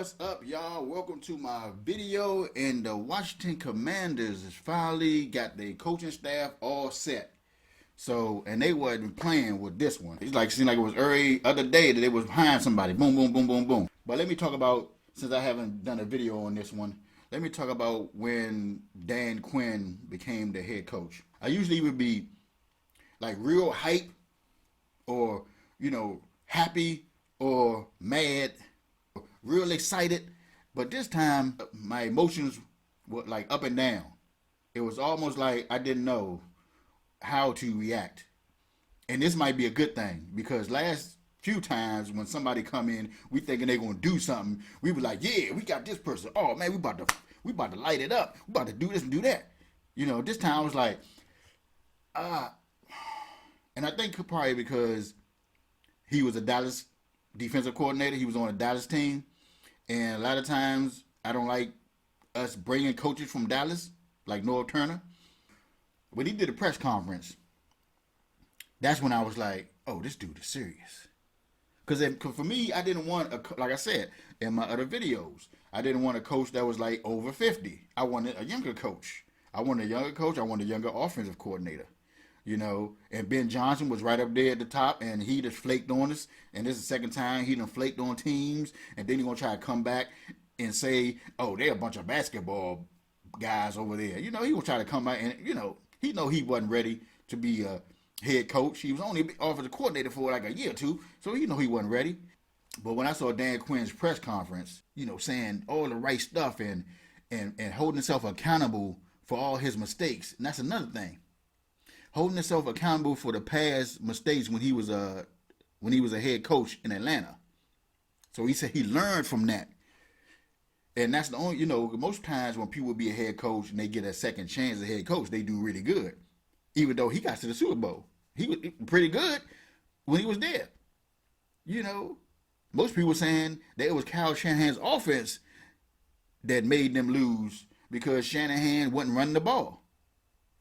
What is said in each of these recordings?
What's up, y'all? Welcome to my video. And the Washington Commanders has finally got their coaching staff all set. So, and they wasn't playing with this one. It's like, seemed like it was every other day that they was behind somebody. Boom, boom, boom, boom, boom. But let me talk about, since I haven't done a video on this one, let me talk about when Dan Quinn became the head coach. I usually would be like real hype or, happy or mad, real excited. But this time, my emotions were like up and down. It was almost like I didn't know how to react. And this might be a good thing because last few times when somebody come in, we thinking they're gonna do something, we were like, yeah, we got this person. Oh man, we about to light it up. We about to do this and do that. This time I was like, and I think probably because he was a Dallas defensive coordinator. He was on a Dallas team. And a lot of times I don't like us bringing coaches from Dallas, like Norv Turner. When he did a press conference, that's when I was like, oh, this dude is serious. Because for me, I didn't want, like I said in my other videos, I didn't want a coach that was like over 50. I wanted a younger coach. I wanted a younger offensive coordinator. And Ben Johnson was right up there at the top, and he just flaked on us. And this is the second time he done flaked on teams, and then he gonna try to come back and say, "Oh, they're a bunch of basketball guys over there." He gonna try to come back, and he know he wasn't ready to be a head coach. He was only offensive coordinator for like a year or two, so he wasn't ready. But when I saw Dan Quinn's press conference, saying all the right stuff and holding himself accountable for all his mistakes, and that's another thing. Holding himself accountable for the past mistakes when he was a head coach in Atlanta. So he said he learned from that. And that's the only, most times when people be a head coach and they get a second chance as a head coach, they do really good. Even though he got to the Super Bowl. He was pretty good when he was there. Most people saying that it was Kyle Shanahan's offense that made them lose because Shanahan wasn't running the ball.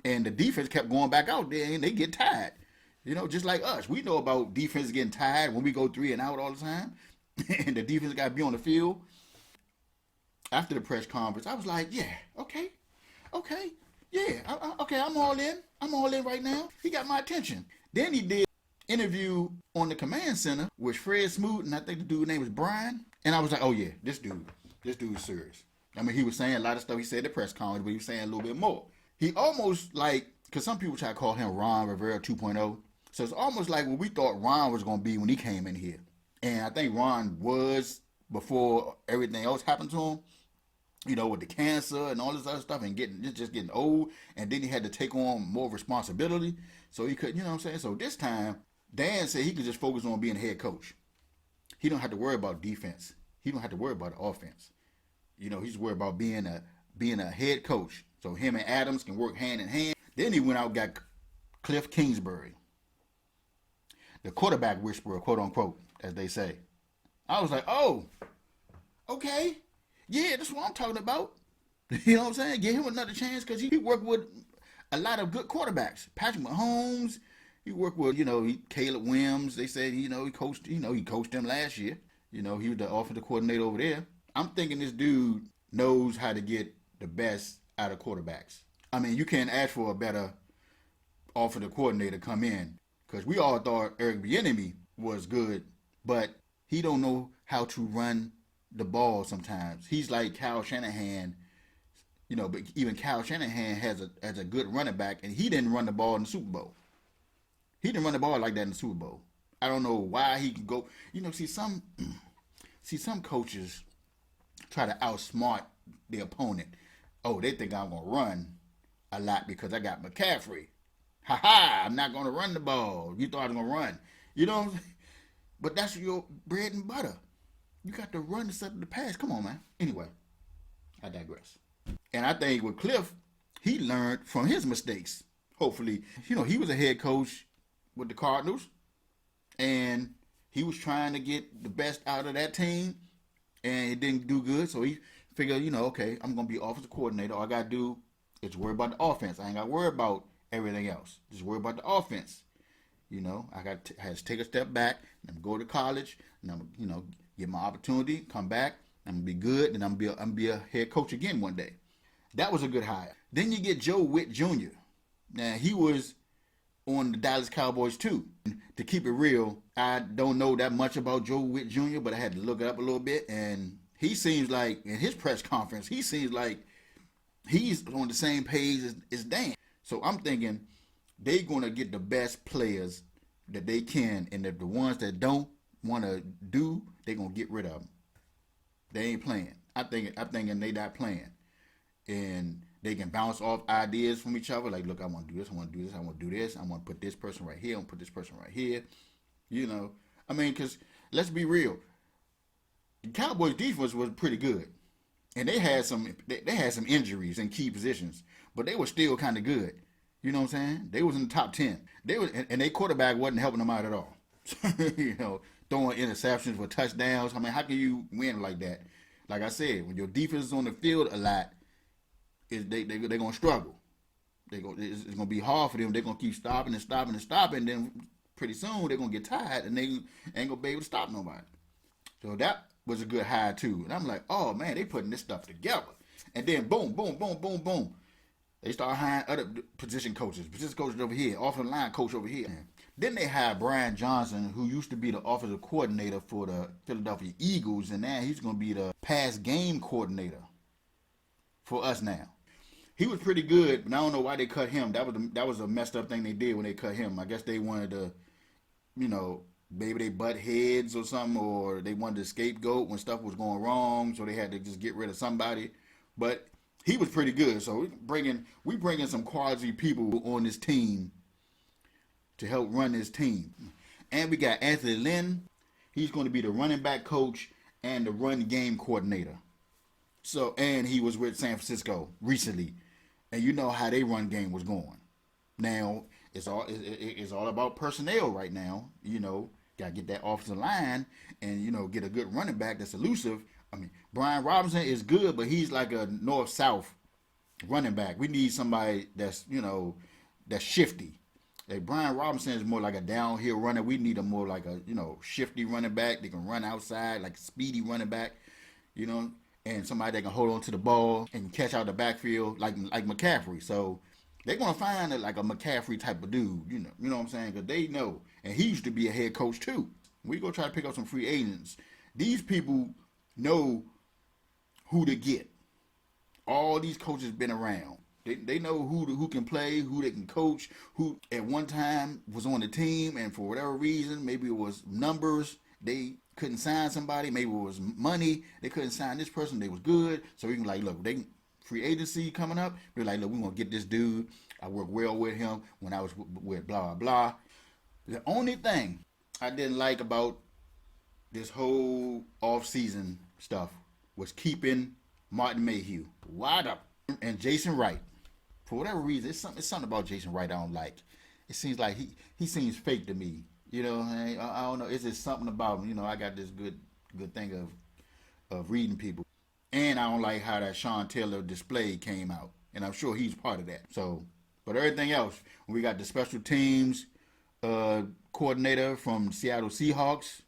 And the defense kept going back out there and they get tired. Just like us. We know about defense getting tired when we go 3 and out all the time. And the defense got to be on the field. After the press conference, I was like, yeah, okay, yeah, okay, I'm all in. I'm all in right now. He got my attention. Then he did an interview on the command center with Fred Smoot, and I think the dude's name was Brian. And I was like, oh yeah, this dude is serious. I mean, he was saying a lot of stuff he said at the press conference, but he was saying a little bit more. He almost like, because some people try to call him Ron Rivera 2.0. So it's almost like what we thought Ron was going to be when he came in here. And I think Ron was before everything else happened to him. With the cancer and all this other stuff and just getting old. And then he had to take on more responsibility. So he could, So this time, Dan said he could just focus on being a head coach. He don't have to worry about defense. He don't have to worry about the offense. He's worried about being a head coach. So him and Adams can work hand in hand. Then he went out and got Cliff Kingsbury, the quarterback whisperer, quote unquote, as they say. I was like, oh, okay. Yeah, that's what I'm talking about. You know what I'm saying? Give him another chance because he worked with a lot of good quarterbacks. Patrick Mahomes, he worked with, Caleb Williams. They said, he coached them last year. He was the offensive coordinator over there. I'm thinking this dude knows how to get the best out of quarterbacks. I mean, you can't ask for a better offensive coordinator come in because we all thought Eric Bieniemy was good, but he don't know how to run the ball sometimes. He's like Kyle Shanahan, but even Kyle Shanahan has a good running back, and he didn't run the ball in the Super Bowl. He didn't run the ball like that in the Super Bowl. I don't know why he can go. See some coaches try to outsmart the opponent. Oh, they think I'm going to run a lot because I got McCaffrey. Ha-ha, I'm not going to run the ball. You thought I was going to run. You know what I'm saying? But that's your bread and butter. You got to run instead of the pass. Come on, man. Anyway, I digress. And I think with Cliff, he learned from his mistakes. Hopefully, he was a head coach with the Cardinals. And he was trying to get the best out of that team. And it didn't do good. So he figured, okay, I'm going to be offensive coordinator. All I got to do is worry about the offense. I ain't got to worry about everything else. Just worry about the offense. I had to take a step back and go to college and I'm, get my opportunity, come back I'm gonna be good, and I'm gonna be a head coach again one day. That was a good hire. Then you get Joe Witt Jr. Now he was on the Dallas Cowboys too. To keep it real, I don't know that much about Joe Witt Jr., but I had to look it up a little bit, and he seems like in his press conference, he seems like he's on the same page as Dan. So I'm thinking they're gonna get the best players that they can, and if the ones that don't want to do, they're gonna get rid of them. They ain't playing. I'm thinking they not playing, and they can bounce off ideas from each other. Like, look, I want to do this. I want to do this. I want to do this. I want to put this person right here. I want to put this person right here. You know, I mean, because let's be real, the Cowboys defense was pretty good, and they had some injuries in key positions, but they were still kind of good. You know what I'm saying? They was in the top 10. They was, and their quarterback wasn't helping them out at all. You know, throwing interceptions for touchdowns. I mean, how can you win like that? Like I said, when your defense is on the field a lot, they're gonna struggle. It's gonna be hard for them. They're gonna keep stopping and stopping and stopping. And then pretty soon they're gonna get tired and they ain't gonna be able to stop nobody. So that was a good hire too. And I'm like, oh man, they putting this stuff together. And then boom, boom, boom, boom, boom. They start hiring other position coaches over here, offensive line coach over here. Then they hired Brian Johnson, who used to be the offensive coordinator for the Philadelphia Eagles, and now he's going to be the pass game coordinator for us now. He was pretty good, but I don't know why they cut him. That was a messed up thing they did when they cut him. I guess they wanted to, maybe they butt heads or something, or they wanted to scapegoat when stuff was going wrong, so they had to just get rid of somebody. But he was pretty good. So we bringing some quality people on this team to help run this team. And we got Anthony Lynn. He's going to be the running back coach and the run game coordinator. So, and he was with San Francisco recently, and you know how they run game was going. Now it's all about personnel right now. Got to get that offensive line and get a good running back that's elusive. I mean, Brian Robinson is good, but he's like a north-south running back. We need somebody that's shifty. Like Brian Robinson is more like a downhill runner. We need a more like a shifty running back. They can run outside, like a speedy running back, and somebody that can hold on to the ball and catch out the backfield like McCaffrey. So they're gonna find like a McCaffrey type of dude. You know what I'm saying? Because they know, and he used to be a head coach too. We go try to pick up some free agents. These people know who to get. All these coaches been around. They know who can play, who they can coach, who at one time was on the team, and for whatever reason, maybe it was numbers, they couldn't sign somebody, maybe it was money, they couldn't sign this person, they was good, so we can like, look, free agency coming up, we're like, look, we're going to get this dude, I worked well with him when I was with blah, blah, blah. The only thing I didn't like about this whole off-season stuff was keeping Martin Mayhew wide up and Jason Wright. For whatever reason, it's something about Jason Wright I don't like. It seems like he seems fake to me. I don't know. It's just something about him. I got this good thing of reading people, and I don't like how that Sean Taylor display came out, and I'm sure he's part of that. So, but everything else, we got the special teams coordinator from Seattle Seahawks.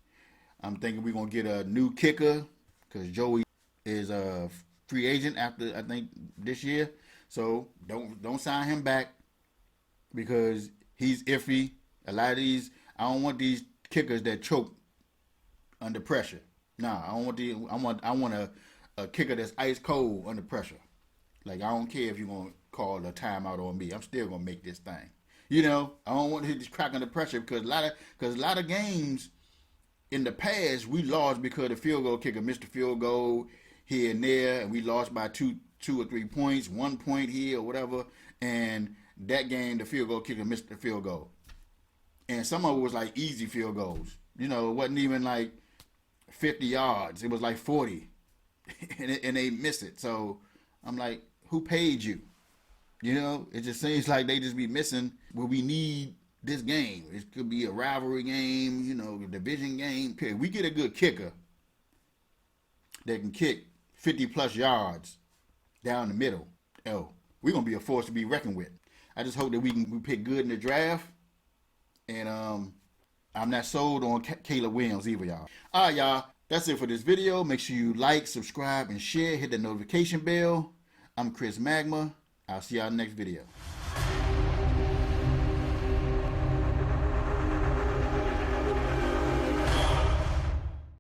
I'm thinking we're gonna get a new kicker because Joey is a free agent after I think this year. So don't sign him back because he's iffy. A lot of these, I don't want these kickers that choke under pressure. Nah, I want a kicker that's ice cold under pressure. Like I don't care if you're gonna call a timeout on me. I'm still gonna make this thing. I don't want to just crack under pressure because a lot of games in the past we lost because the field goal kicker missed the field goal here and there, and we lost by two or 3 points, 1 point here or whatever, and that game the field goal kicker missed the field goal. And some of it was like easy field goals. It wasn't even like 50 yards. It was like 40, and they missed it. So I'm like, who paid you? It just seems like they just be missing what we need this game. It could be a rivalry game, a division game. We get a good kicker that can kick 50 plus yards down the middle. We're going to be a force to be reckoned with. I just hope that we pick good in the draft. And I'm not sold on Caleb Williams either, y'all. All right, y'all. That's it for this video. Make sure you like, subscribe, and share. Hit the notification bell. I'm ChrisMagma. I'll see y'all next video.